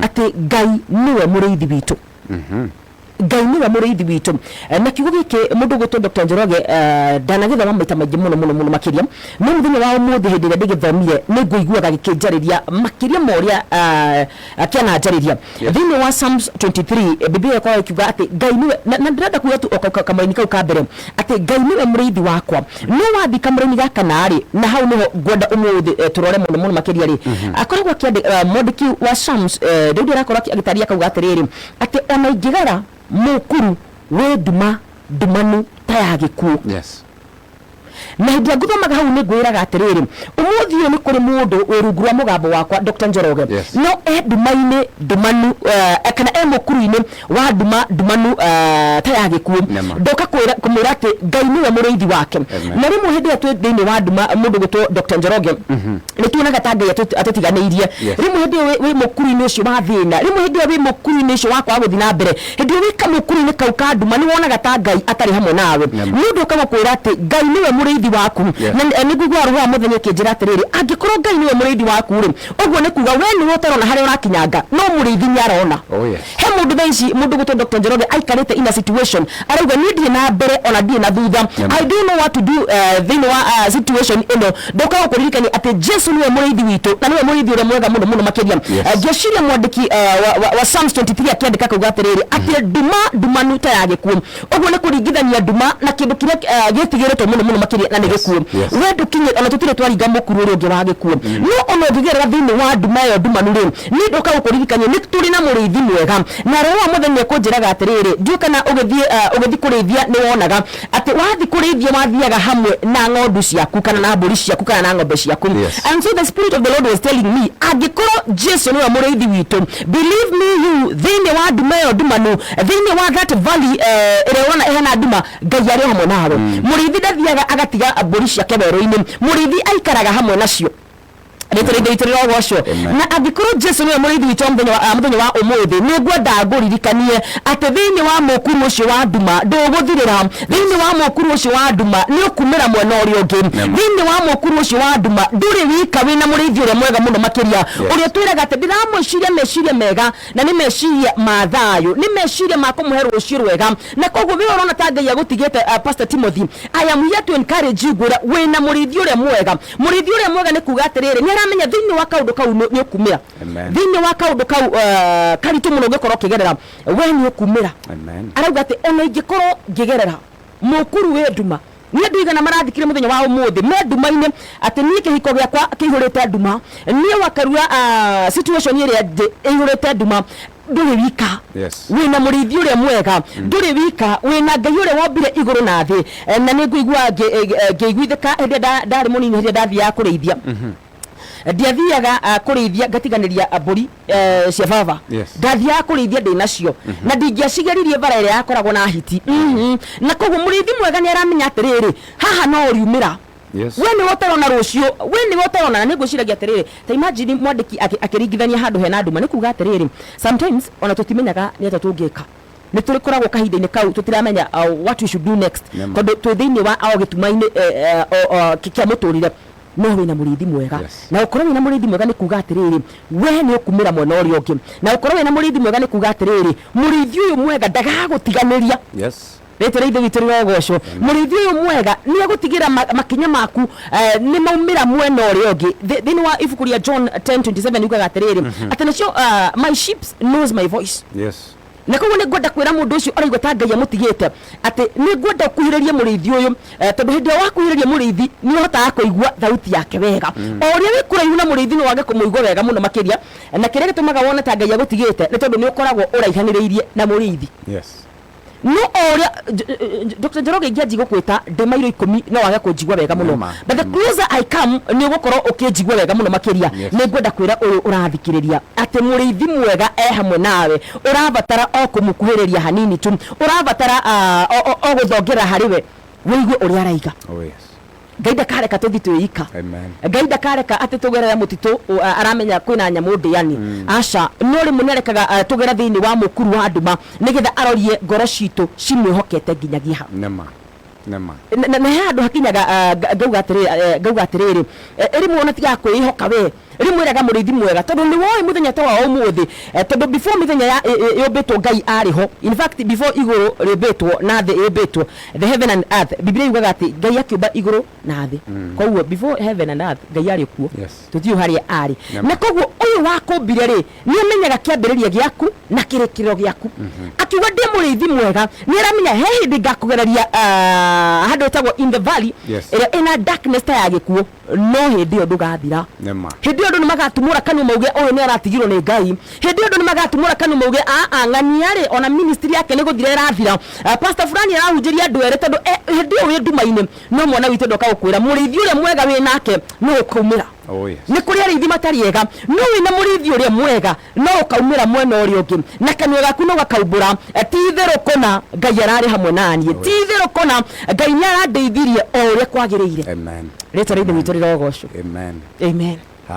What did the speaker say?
ati Ngai niwe muriithi witu Ngai niwe muriithi witu na kiugo giki mundu gwitwo Dr. Njoroge ndanagithoma maita maingi muno makiria no muthenya wa umuthi hindi ria ndigithomire ni nguiguaga gikinjariria makiria moria akiana njariria thiini wa Psalms 23 Biblia kwa ikiuga ati Ngai niwe na ndirenda kuya tu kamaraini kau ka mbere ati Ngai niwe muriithi wakwa no wathi kamaraini gaka nari na hau niho ngwenda umuthi turore muno makiria ri akoragwo mwandiki wa Psalms ndio arakorwo agitaria kauga atiriri ati ona ingigara mukuru we dumanu ta gikuo na hindi nguthomaga hau ni ngwiraga atiriri umuthi uyu ni kuri mundu wirungu rwa mugambo wakwa Dr. Njoroge no dumaine dumanu kana mukuru-ini wa dumanu ta gikuo ndoka kwira kumura ati Ngai niwe muriithi wake na rimwe hindi atu thiini wa duma mundu gwitwo Dr. Njoroge ni tuonaga ta Ngai atutiganeirie rimwe hindi wi mukuru-ini ucio wa thina rimwe hindi wi mukuru-ini ucio wakwa guthi na mbere hindi wika mukuru-ini kau ka duma ni wonaga ta Ngai atari hamwe nawe mundu kama kwira ati Ngai niwe muriithi waku na niguo aruga muthenya kinjira atiriri angikorwo Ngai niwe muriithi waku ri uguo ni kuga we ni wotarona haria urakinyanga no muriithi ni arona he mundu thaici mundu gwitwo Dr. Njoroge aikarite in a situation arauga ni ndie na mbere ona ndie na thutha I don't know what to do thiini wa situation ino ndoka gukuririkani ati Jesu niwe muriithi witu na niwe muriithi uria mwega muno makiria ngeciria mwandiki wa Psalms 23 akiandika kauga atiriri ati dumanu ta ya gikuo uguo ni kuringithania duma na kindu kiria gitigiritwo muno makiria na ni gikuo we ndukinye ona tutire twaringa mukuru uria ungi wa gikuo no ona ngigerera thiini wa duma yo dumanu ri ni ndoka gukuririkania ni turi na muriithi mwega na roho muthenya kunjiraga atiriri ndio kana ugithi kurithia ni wonaga ati wathi kurithia wathiaga hamwe na ng'ondu ciaku kana na mburi ciaku kana na ng'ombe ciaku and so the spirit of the Lord was telling me agikorwo Jesu niwe muriithi witu believe me you thiini wa duma yo dumanu thiini wa that valley ire wona ehana duma Ngai ari hamwe nawe muriithi ndathiaga agatiga mburi ciake werũ-ini muriithi aikaraga hamwe nacio na agikorwo Jesu niwe muriithi witu muthenya wa umuthi ni ngwenda nguririkanie ati thiini wa mukuru ucio wa nduma nduguthirira thiini wa mukuru ucio wa nduma ni ukumira mwena uria ungi thiini wa mukuru ucio wa nduma nduri wika wina muriithi uria mwega muno makiria uria twiraga ati ndiramwiciria meciria mega na ni meciria ma thayu ni meciria ma kumuhe rucio rwega na koguo we urona ta Ngai agutigite Pastor Timothy I am here to encourage you gwira wina muriithi uria mwega ni kuga atiriri menya thiini wa kaundu kau ni ukumira thiini wa kaundu kau karitu muno gikorwo kigerera we ni ukumira arauga ati ona ingikorwo ngigerera mukuru we nduma ni ndigana marathikire muthenya wa umuthi me nduma-ini ati ni kihiko giakwa kihurite nduma ni wakarua situation iria ihurite nduma nduri wika wina muriithi uria mwega nduri wika wina Ngai uria wombire iguru na thi na ni nguigua ngiiguithika hindi ndari munini hindi ndathia kurithia ndiathiaga kurithia ngatiganiria mburi cia baba ndathiaga kurithia ndinacio na ndingiacigeririe bara iria yakoragwo na hiti na koguo muriithi mwega ni aramenya atiriri haha no uriumira we ni wotarona rucio we ni wotarona na niguciragia atiriri ta imagine mwandiki akiringithania handu hena nduma ni kuga atiriri sometimes ona tutimenyaga ni ata tungika ni turikoragwo kahinda-ini kau tutiramenya what we should do next tondu twi thiini wa gitumaini kia muturire no wina muriithi mwega na ukorwo wina muriithi mwega ni kuga atiriri we ni ukumira mwena uria ungi na ukorwo wina muriithi mwega ni kuga atiriri muriithi uyu mwega ndagagutiganiria retereithe witirira gocwo muriithi uyu mwega ni agutigira makinya maku ni maumira mwena uria ungi thiini wa ibuku ria John 10:27 yugaga atiriri ati nacio my sheep knows my voice na koguo ni ngwenda kwira mundu ucio araigua ta Ngai amutigite ati ni ngwenda kuhiriria muriithi uyu tondu hindi wa kuhiriria muriithi ni uhotaga kuigua thauti yake wega o uria wi kuraihu na muriithi ni wage kumuigua wega muno makiria na kiria gitumaga wona ta Ngai agutigite ni tondu ni ukoragwo uraihaniriirie na muriithi no oria Dr. Njoroge ingianji gukwita ndemairo 10 no wage kunjigua wega muno but the closer I come ni gukorwo ukinjigua wega muno makiria ni ngwenda kwira uyu urathikiriria ati muriithi mwega hamwe nawe urabatara o kumukuhiriria hanini tu urabatara o guthongera hariwe wigue uria araiga Ngai ndakareka tuthi twika Ngai ndakareka ati tugerera mutitu aramenya kwina nyamu ndiani aca no ri munerekaga tugera thiini wa mukuru wa nduma nigetha arorie ngoro citu cimwihokete nginyagia ha na handu hakinyaga ngauga atiriri eri muona tiga kwihoka we rimwiraga murithi mwega tondu ni woi muthenya ta wa umuthi tondu before muthenya ya yobetwo Ngai ariho in fact before iguru ribetwo na thi ibetwo the heaven and earth Biblia yugaga ati Ngai akiumba iguru na thi koguo before heaven and earth Ngai ari kuo tuthiu hari ari na koguo uyu wakumbire ri ni amenyaga kiambiriria giaku na kirikiro giaku akiuga ndi murithi mwega ni aramenya he hindi ngakugereria handu tagwo in the valley ira ina darkness ta ya gikuo no hindi yo ndugathira hindi yo ndu nimagatumura kanu mauge uyu ni aratigirwo ni Ngai hindi yo ndu nimagatumura kanu mauge ng'aniari ona ministry yake ni guthira irathira pastor fulani arahunjiria andu ere tondu hindi yo wi ndumaine no mwana witu ndoka gukwira murithi uria mwega wi nake no ukaumira ni kuri arithi matariega no wina murithi uria mwega no ukaumira mwena uri ungi na kanwa gaku no gakaumbura ti itherũ kona Ngai arari hamwe nanie ti itherũ kona Ngai nĩ arandeithirie o uria kwagĩrĩire amen rĩtwa rĩitũ witũ rĩrogocwo amen amen